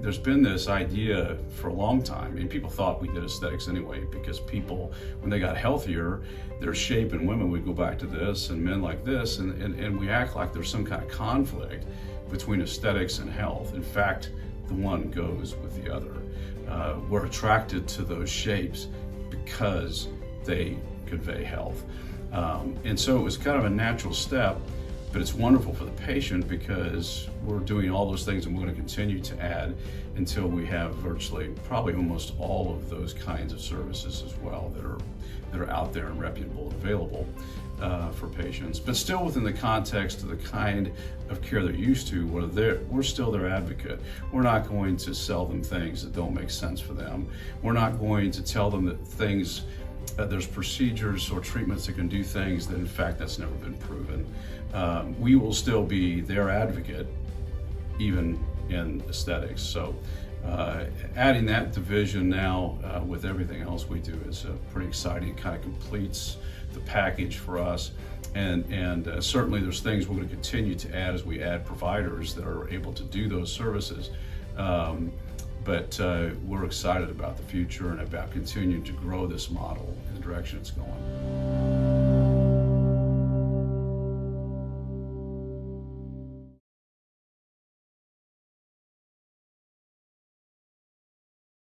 there's been this idea for a long time, and people thought we did aesthetics anyway, because people, when they got healthier, their shape in women would go back to this and men like this, and we act like there's some kind of conflict between aesthetics and health. In fact, the one goes with the other. We're attracted to those shapes because they convey health. And so it was kind of a natural step, but it's wonderful for the patient because we're doing all those things, and we're going to continue to add until we have virtually, probably almost all of those kinds of services as well that are out there and reputable and available for patients, but still within the context of the kind of care they're used to. We're still their advocate. We're not going to sell them things that don't make sense for them. We're not going to tell them that there's procedures or treatments that can do things that in fact that's never been proven. We will still be their advocate even in aesthetics. So adding that division now with everything else we do is pretty exciting. It kind of completes the package for us, and certainly there's things we're going to continue to add as we add providers that are able to do those services. But we're excited about the future and about continuing to grow this model in the direction it's going.